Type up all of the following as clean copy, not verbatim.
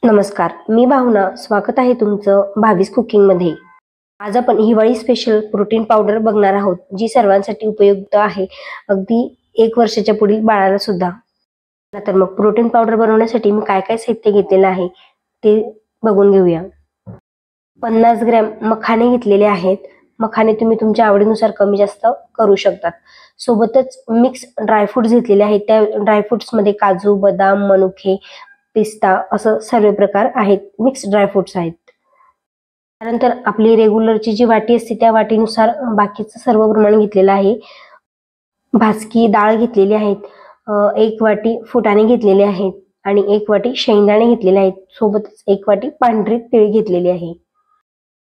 नमस्कार, मी भावना. स्वागत आहे तुमचं भावीस कुकिंग मध्ये. आज आपण हिवाळी स्पेशल प्रोटीन पावडर बघणार आहोत, जी सर्वांसाठी उपयुक्त आहे, अगदी 1 वर्षाच्या पुढील बाळाला सुद्धा. तर मग प्रोटीन पावडर बनवण्यासाठी मी काय काय साहित्य घेतलेलं आहे ते बघून घेऊया. 50 ग्रॅम मखाने घेतलेले आहेत. मखाने तुम्ही तुमच्या आवडीनुसार कमी जास्त करू शकतात. सोबतच मिक्स ड्रायफ्रुट्स घेतलेले आहेत. त्या ड्रायफ्रुट्स मध्ये काजू, बदाम, मनुके, पिस्ता असं सर्व प्रकार आहेत. मिक्स ड्रायफ्रुट्स आहेत. त्यानंतर आपली रेग्युलरची जी वाटी असते त्या वाटीनुसार बाकीचं सर्व प्रमाण घेतलेलं आहे. भाजकी डाळ घेतलेली आहेत. 1 वाटी फुटाणे घेतलेले आहेत आणि 1 वाटी शेंगदाणे घेतलेले आहेत. सोबतच 1 वाटी पांढरी तीळ घेतलेली आहे.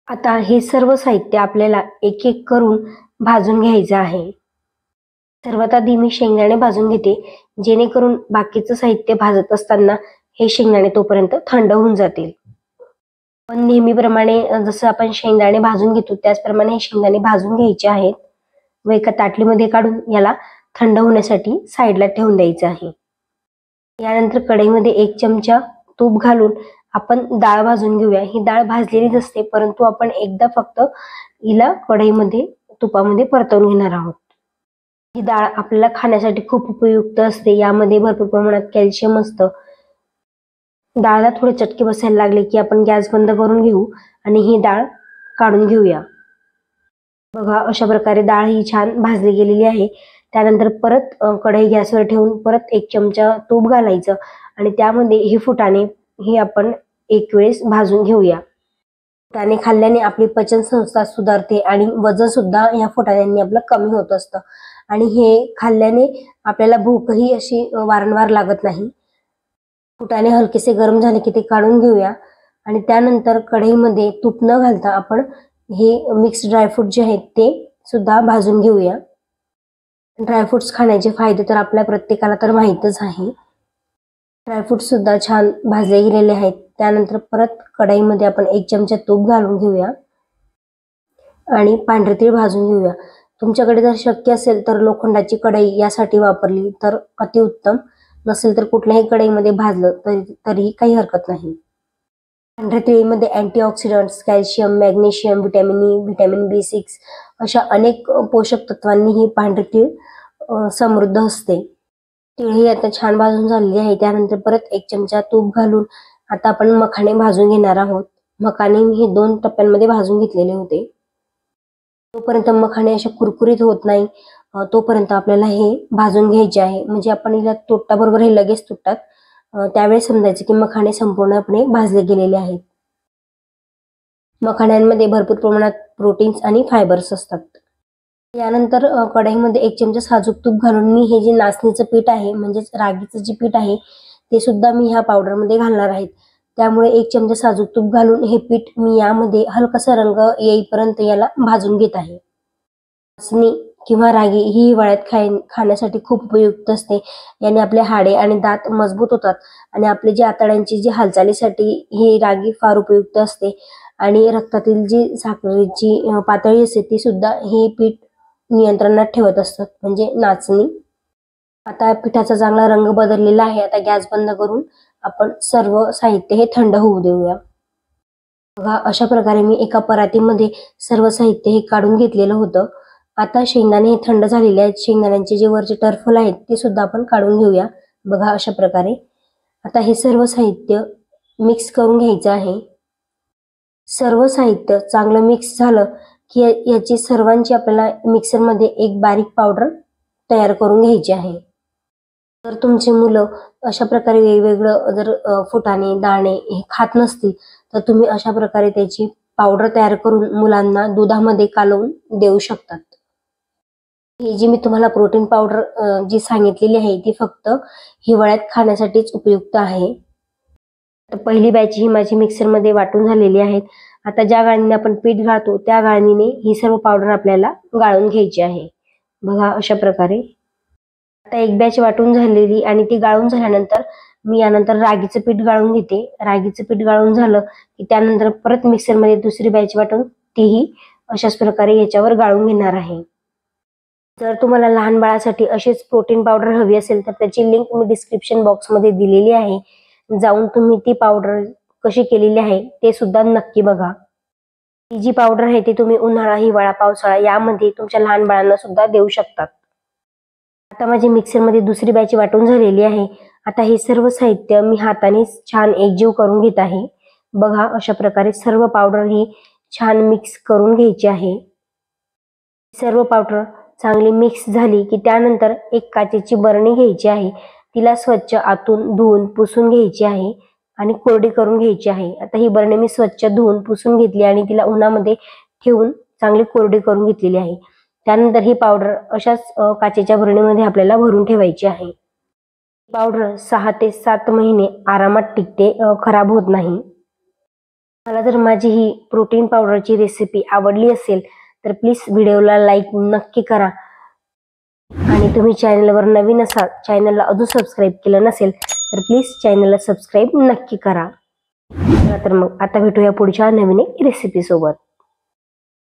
आता हे सर्व साहित्य आपल्याला एक एक करून भाजून घ्यायचं आहे. सर्वात आधी मी शेंगदाणे भाजून घेते, जेणेकरून बाकीचं साहित्य भाजत असताना हे शेंगदाणे तोपर्यंत थंड होऊन जातील. पण नेहमीप्रमाणे जसं आपण शेंगदाणे भाजून घेतो त्याचप्रमाणे हे शेंगदाणे भाजून घ्यायचे आहेत व एका ताटलीमध्ये काढून याला थंड होण्यासाठी साईडला ठेवून द्यायचं आहे. यानंतर कढईमध्ये 1 चमचा तूप घालून आपण डाळ भाजून घेऊया. ही डाळ भाजलेलीच असते, परंतु आपण एकदा फक्त हिला कढईमध्ये तुपामध्ये परतवून घेणार आहोत. ही डाळ आपल्याला खाण्यासाठी खूप उपयुक्त असते. यामध्ये भरपूर प्रमाणात कॅल्शियम असतं. डाळला थोडे चटके बसायला लागले की आपण गॅस बंद करून घेऊ आणि ही डाळ काढून घेऊया. बघा, अशा प्रकारे डाळ ही छान भाजली गेलेली आहे. त्यानंतर परत कढई गॅसवर ठेवून परत 1 चमचा तूप घालायचं आणि त्यामध्ये हे फुटाणे हे आपण एक वेळेस भाजून घेऊया. फुटाणे खाल्ल्याने आपली पचन संस्था सुधारते आणि वजन सुद्धा या फुटाण्यांनी आपलं कमी होत असतं आणि हे खाल्ल्याने आपल्याला भूकही अशी वारंवार लागत नाही. फुटाणे हलकेसे गरम झाले की ते काढून घेऊया आणि त्यानंतर कढईमध्ये तूप न घालता आपण हे मिक्स ड्रायफ्रूट जे आहेत ते सुद्धा भाजून घेऊया. ड्रायफ्रुट्स खाण्याचे फायदे तर आपल्या प्रत्येकाला तर माहीतच आहे. ड्रायफ्रुट्स सुद्धा छान भाजले गेलेले आहेत. त्यानंतर परत कढईमध्ये आपण 1 चमचा तूप घालून घेऊया आणि पांढरे तीळ भाजून घेऊया. तुमच्याकडे जर शक्य असेल तर लोखंडाची कढई यासाठी वापरली तर अतिउत्तम, नसेल तर कुठल्याही कढईमध्ये भाजलं तरीही काही हरकत नाही. पांढऱ्या तिळीमध्ये antioxidants, calcium, magnesium, vitamin E, vitamin B6 अशा अनेक पोषक तत्वांनी ही पांढरी तीळ समृद्ध असते. तीळ ही आता छान भाजून झालेली आहे. त्यानंतर परत 1 चमचा तूप घालून आता आपण मखाणे भाजून घेणार आहोत. मखाणे मी हे 2 टप्प्यांमध्ये भाजून घेतलेले होते. तोपर्यंत मखाणे असे कुरकुरीत होत नाही तोपर्यंत आपल्याला हे भाजून घ्यायचे आहे. म्हणजे आपण हिला तोडल्याबरोबर हे लगेच तुटतात, त्यावेळेस समजायचं की मखाणे संपूर्णपणे भाजले गेलेले आहेत. मखाण्यांमध्ये भरपूर प्रमाणात प्रोटीन्स आणि फायबर्स असतात. यानंतर कढईमध्ये 1 चमचा साजूक तूप घालून मी हे जे नाचणीचं पीठ आहे म्हणजेच रागीचं जे पीठ आहे ते सुद्धा मी ह्या पावडरमध्ये घालणार आहे. त्यामुळे 1 चमचा साजूक तूप घालून हे पीठ मी यामध्ये हलकासा रंग येईपर्यंत याला भाजून घेत आहे. नाचणी किंवा रागी ही हिवाळ्यात खाण्यासाठी खूप उपयुक्त असते. याने आपले हाडे आणि दात मजबूत होतात आणि आपले जे आतड्यांची जी हालचालीसाठी ही रागी फार उपयुक्त असते आणि रक्तातील जी साखरेची पातळी असते ती सुद्धा हे पीठ नियंत्रणात ठेवत असतात, म्हणजे नाचणी. आता पिठाचा चांगला रंग बदललेला आहे. आता गॅस बंद करून आपण सर्व साहित्य हे थंड होऊ देऊया. बघा, अशा प्रकारे मी एका परातीमध्ये सर्व साहित्य हे काढून घेतलेलं होतं. आता शेंगदाणे हे थंड झालेले आहेत. शेंगदाण्यांचे जे वरचे टरफल आहेत ते सुद्धा आपण काढून घेऊया. बघा, अशा प्रकारे आता हे सर्व साहित्य मिक्स करून घ्यायचं आहे. सर्व साहित्य चांगलं मिक्स झालं की याची सर्वांची आपल्याला मिक्सरमध्ये एक बारीक पावडर तयार करून घ्यायची आहे. जर तुमची मुलं अशा प्रकारे वेगवेगळं जर फुटाणे, दाणे हे खात नसतील तर तुम्ही अशा प्रकारे त्याची पावडर तयार करून मुलांना दुधामध्ये कालवून देऊ शकतात. ही जी मी तुम्हाला प्रोटीन पावडर जी सांगितलेली आहे ती फक्त हिवाळ्यात खाण्यासाठीच उपयुक्त आहे. तर पहिली बॅच ही माझी मिक्सरमध्ये वाटून झालेली आहेत. आता ज्या गाळणीने आपण पीठ गाळतो त्या गाळणीने ही सर्व पावडर आपल्याला गाळून घ्यायची आहे. बघा, अशा प्रकारे आता एक बॅच वाटून झालेली आणि ती गाळून झाल्यानंतर मी यानंतर रागीचं पीठ गाळून घेते. रागीचं पीठ गाळून झालं की त्यानंतर परत मिक्सरमध्ये दुसरी बॅच वाटून तीही अशाच प्रकारे याच्यावर गाळून घेणार आहे. जर तुम्हाला लहान बाळासाठी अशीच प्रोटीन पावडर हवी असेल तर त्याची लिंक मी डिस्क्रिप्शन बॉक्समध्ये दिलेली आहे. जाऊन तुम्ही ती पावडर कशी केलेली आहे ते सुद्धा नक्की बघा। ही जी पावडर आहे ती तुम्ही उन्हाळा, हिवाळा, पावसाळा यामध्ये तुमच्या लहान बाळांना सुद्धा देऊ शकतात। आता माझी मिक्सरमध्ये दुसरी बॅच वाटून झालेली आहे। आता हे सर्व साहित्य मी हाताने छान एकजीव करून घेत आहे। बघा, अशा प्रकारे सर्व पावडर ही छान मिक्स करून घ्यायची आहे। सर्व पावडर चांगली मिक्स झाली की त्यानंतर एक काचेची बरणी घ्यायची आहे। तिला स्वच्छ आतून धुवून पुसून घ्यायची आहे आणि कोरडी करून घ्यायची आहे। आता ही बरणी मी स्वच्छ धुवून पुसून घेतली आणि तिला उन्हामध्ये ठेवून चांगली कोरडी करून घेतलेली आहे। त्यानंतर ही पावडर अशाच काचेच्या बरणीमध्ये आपल्याला भरून ठेवायची आहे। पावडर 6 ते 7 महिने आरामात टिकते, खराब होत नाही। मला जर माझी ही प्रोटीन पावडरची रेसिपी आवडली असेल तर प्लीज व्हिडिओला लाईक नक्की करा आणि तुम्ही चॅनलवर नवीन असाल, चॅनलला अजून सबस्क्राईब केलं नसेल तर प्लीज चॅनलला सबस्क्राईब नक्की करा। तर मग आता भेटूया पुढच्या नवीन रेसिपी सोबत।